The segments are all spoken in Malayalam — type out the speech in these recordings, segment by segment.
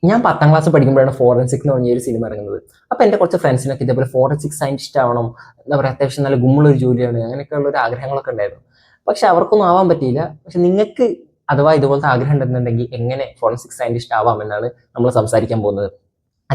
ഞാൻ 10ാം ക്ലാസ് പഠിക്കുമ്പോഴാണ് ഫോറൻസിക് എന്ന് പറഞ്ഞ ഒരു സിനിമ ഇറങ്ങുന്നത്. അപ്പോൾ എൻ്റെ കുറച്ച് ഫ്രണ്ട്സിനൊക്കെ ഇതേപോലെ ഫോറൻസിക് സയൻറ്റിസ്റ്റ് ആവണം, എന്താ പറയുക, അത്യാവശ്യം നല്ല ഗുമ്മുള്ളൊരു ജോലിയാണ്, അങ്ങനെയൊക്കെയുള്ള ഒരു ആഗ്രഹങ്ങളൊക്കെ ഉണ്ടായിരുന്നു. പക്ഷെ അവർക്കൊന്നും ആവാൻ പറ്റിയില്ല. പക്ഷെ നിങ്ങൾക്ക് അഥവാ ഇതുപോലത്തെ ആഗ്രഹം ഉണ്ടെന്നുണ്ടെങ്കിൽ എങ്ങനെ ഫോറൻസിക് സയൻറ്റിസ്റ്റ് ആവാമെന്നാണ് നമ്മൾ സംസാരിക്കാൻ പോകുന്നത്.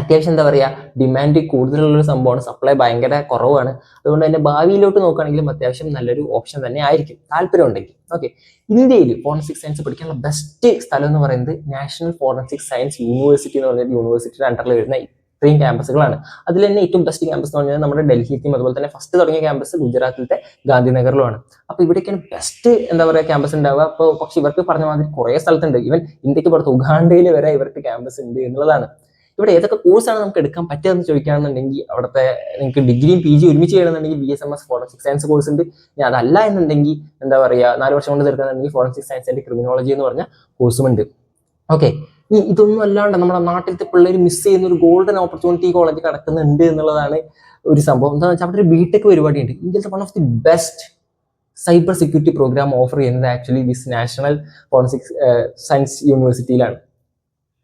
അത്യാവശ്യം എന്താ പറയുക, ഡിമാൻഡ് കൂടുതലുള്ളൊരു സംഭവമാണ്, സപ്ലൈ ഭയങ്കര കുറവാണ്. അതുകൊണ്ട് തന്നെ ഭാവിയിലോട്ട് നോക്കുകയാണെങ്കിലും അത്യാവശ്യം നല്ലൊരു ഓപ്ഷൻ തന്നെ ആയിരിക്കും, താല്പര്യം ഉണ്ടെങ്കിൽ. ഓക്കെ, ഇന്ത്യയിൽ ഫോറൻസിക് സയൻസ് പഠിക്കാനുള്ള ബെസ്റ്റ് സ്ഥലം എന്ന് പറയുന്നത് നാഷണൽ ഫോറൻസിക് സയൻസ് യൂണിവേഴ്സിറ്റി എന്ന് പറഞ്ഞൊരു യൂണിവേഴ്സിറ്റിയുടെ അണ്ടറിൽ വരുന്ന ഇത്രയും ക്യാമ്പസുകളാണ്. അതിൽ തന്നെ ഏറ്റവും ബെസ്റ്റ് ക്യാമ്പസ് എന്ന് പറഞ്ഞാൽ നമ്മുടെ ഡൽഹിയിലും അതുപോലെ തന്നെ ഫസ്റ്റ് തുടങ്ങിയ ക്യാമ്പസ് ഗുജറാത്തിലത്തെ ഗാന്ധിനഗറിലുമാണ്. അപ്പോൾ ഇവിടേക്കാണ് ബെസ്റ്റ് എന്താ പറയുക ക്യാമ്പസ് ഉണ്ടാവുക. അപ്പോൾ പക്ഷെ ഇവർക്ക് പറഞ്ഞ മാതിരി കുറേ സ്ഥലത്തുണ്ട്, ഈവൻ ഇന്ത്യക്ക് പുറത്ത് ഉഗാണ്ടയിൽ വരെ ഇവർക്ക് ക്യാമ്പസ് ഉണ്ട് എന്നുള്ളതാണ്. ഇവിടെ ഏതൊക്കെ കോഴ്സാണ് നമുക്ക് എടുക്കാൻ പറ്റുകയെന്ന് ചോദിക്കുകയാണെന്നുണ്ടെങ്കിൽ അവിടുത്തെ നിങ്ങൾക്ക് ഡിഗ്രിയും പി ജി ഒരുമിച്ച് ചെയ്യണമെന്നുണ്ടെങ്കിൽ BSMS ഫോറൻസിക് സയൻസ് കോഴ്സ് ഉണ്ട്. ഇനി അതല്ല എന്നുണ്ടെങ്കിൽ എന്താ പറയുക, 4 വർഷം കൊണ്ട് തീർക്കാന്നുണ്ടെങ്കിൽ ഫോറൻസിക് സയൻസ് ആൻഡ് ക്രിമിനോളജി എന്ന് പറഞ്ഞ കോഴ്സും ഉണ്ട്. ഓക്കെ, ഇതൊന്നും അല്ലാണ്ട് നമ്മുടെ നാട്ടിലത്തെ പിള്ളേർ മിസ് ചെയ്യുന്ന ഒരു ഗോൾഡൻ ഓപ്പർച്യൂണിറ്റി കോളേജ് കിടക്കുന്നുണ്ട് എന്നുള്ളതാണ് ഒരു സംഭവം. എന്താണെന്ന് വെച്ചാൽ അവിടെ ഒരു ബിടെക് പരിപാടിയുണ്ട്. ഇന്ത്യയിലത്തെ one of the best cyber security program offer ചെയ്യുന്നത് actually this national forensic science യൂണിവേഴ്സിറ്റിയിലാണ്.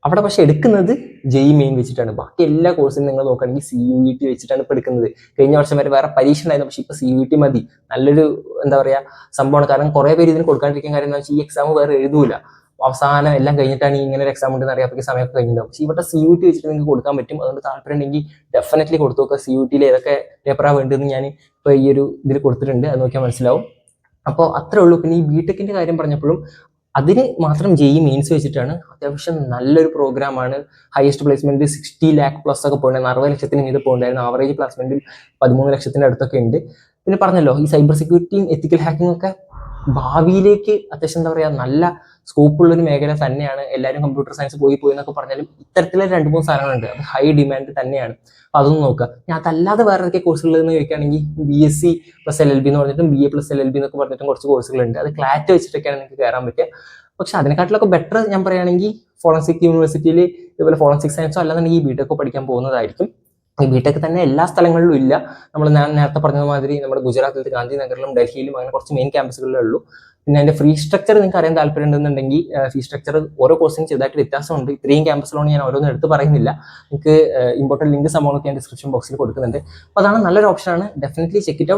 അവിടെ പക്ഷെ എടുക്കുന്നത് JEE മെയിൻ വെച്ചിട്ടാണ്. ബാക്കി എല്ലാ കോഴ്സിനും നിങ്ങൾ നോക്കുകയാണെങ്കിൽ CUET വെച്ചിട്ടാണ് ഇപ്പോൾ എടുക്കുന്നത്. കഴിഞ്ഞ വർഷം വരെ വേറെ പരീക്ഷ ഉണ്ടായിരുന്നു, പക്ഷെ ഇപ്പോൾ CUET മതി. നല്ലൊരു എന്താ പറയുക സംഭവമാണ്. കാരണം കുറേ പേര് ഇതിന് കൊടുക്കാണ്ടിരിക്കാൻ കാര്യം എന്താ വെച്ചാൽ ഈ എക്സാം വേറെ എഴുതൂല, അവസാനം എല്ലാം കഴിഞ്ഞിട്ടാണ് ഇങ്ങനെ ഒരു എക്സാം ഉണ്ടെന്ന് അറിയാം, സമയമൊക്കെ കഴിഞ്ഞിട്ടുണ്ടാവും. പക്ഷേ ഇവിടെ CUET വെച്ചിട്ട് നിങ്ങൾക്ക് കൊടുക്കാൻ പറ്റും. അതുകൊണ്ട് താല്പര്യം ഉണ്ടെങ്കിൽ ഡെഫിനറ്റ്ലി കൊടുത്തു നോക്കുക. CUETയിൽ ഏതൊക്കെ പേപ്പറാണ് വേണ്ടതെന്ന് ഞാൻ ഇപ്പോൾ ഈ ഒരു ഇതിൽ കൊടുത്തിട്ടുണ്ട്, അത് നോക്കിയാൽ മനസ്സിലാവും. അപ്പോൾ അത്രേ ഉള്ളൂ. പിന്നെ ഈ ബിടെക്കിൻ്റെ കാര്യം പറഞ്ഞപ്പോഴും അതിന് മാത്രം JEE മെയിൻസ് വെച്ചിട്ടാണ്. അത്യാവശ്യം നല്ലൊരു പ്രോഗ്രാമാണ്. ഹയസ്റ്റ് പ്ലേസ്മെന്റ് 60 lakh പ്ലസ് ഒക്കെ പോയിട്ടുണ്ടായിരുന്നു, 60 ലക്ഷത്തിന് ഇത് പോയിട്ടുണ്ടായിരുന്നു. ആവറേജ് പ്ലേസ്മെന്റിൽ 13 ലക്ഷത്തിന്റെ അടുത്തൊക്കെ ഉണ്ട്. പിന്നെ പറഞ്ഞല്ലോ, ഈ സൈബർ സെക്യൂരിറ്റിയും എത്തിക്കൽ ഹാക്കിംഗ് ഒക്കെ ഭാവിയിലേക്ക് അത്യാവശ്യം എന്താ പറയുക നല്ല സ്കോപ്പുള്ളൊരു മേഖല തന്നെയാണ്. എല്ലാവരും കമ്പ്യൂട്ടർ സയൻസ് പോയി എന്നൊക്കെ പറഞ്ഞാലും ഇത്തരത്തിലെ 2-3 സാധനങ്ങളുണ്ട്, അത് ഹൈ ഡിമാൻഡ് തന്നെയാണ്. അപ്പോൾ അതൊന്നും നോക്കുക. ഞാൻ അതല്ലാതെ വേറെ ഏതൊക്കെ കോഴ്സുകളെന്ന് ചോദിക്കുകയാണെങ്കിൽ BSc പ്ലസ് LLB എന്ന് പറഞ്ഞിട്ടും BA പ്ലസ് LLB എന്നൊക്കെ പറഞ്ഞിട്ടും കുറച്ച് കോഴ്സുകളുണ്ട്. അത് ക്ലാറ്റ് വെച്ചിട്ടൊക്കെയാണ് നിങ്ങൾക്ക് കയറാൻ പറ്റുക. പക്ഷെ അതിനെക്കാട്ടിലൊക്കെ ബെറ്റർ ഞാൻ പറയുകയാണെങ്കിൽ ഫോറൻസിക് യൂണിവേഴ്സിറ്റിയിൽ ഇതുപോലെ ഫോറൻസിക് സയൻസോ അല്ലാന്നുണ്ടെങ്കിൽ ഈ ബിടെക്കോ പഠിക്കാൻ പോകുന്നതായിരിക്കും. ഈ ബിടെക് തന്നെ എല്ലാ സ്ഥലങ്ങളിലും ഇല്ല. ഞാൻ നേരത്തെ പറഞ്ഞതുമാതിരി നമ്മുടെ ഗുജറാത്തിലത്തെ ഗാന്ധിനഗറിലും ഡൽഹിയിലും അങ്ങനെ കുറച്ച് മെയിൻ ക്യാമ്പസുകളിലേ ഉള്ളൂ. പിന്നെ അതിന്റെ ഫ്രീ സ്ട്രക്ചർ നിങ്ങൾക്ക് അറിയാൻ താല്പര്യം ഉണ്ടെന്നുണ്ടെങ്കിൽ ഫീ സ്ട്രക്ചർ ഓരോ കോഴ്സിനും ചെറുതായിട്ട് വ്യത്യാസമുണ്ട്. ഇത്രയും ക്യാമ്പസിലോണ് ഞാൻ ഓരോന്നും എടുത്ത് പറയുന്നില്ല. നിങ്ങൾക്ക് ഇമ്പോർട്ടൻറ്റ് ലിങ്ക് സംഭവങ്ങളൊക്കെ ഞാൻ ഡിസ്ക്രിപ്ഷൻ ബോക്സിൽ കൊടുക്കുന്നുണ്ട്. അപ്പോൾ അതാണ് നല്ലൊരു ഓപ്ഷനാണ്. Definitely check it out.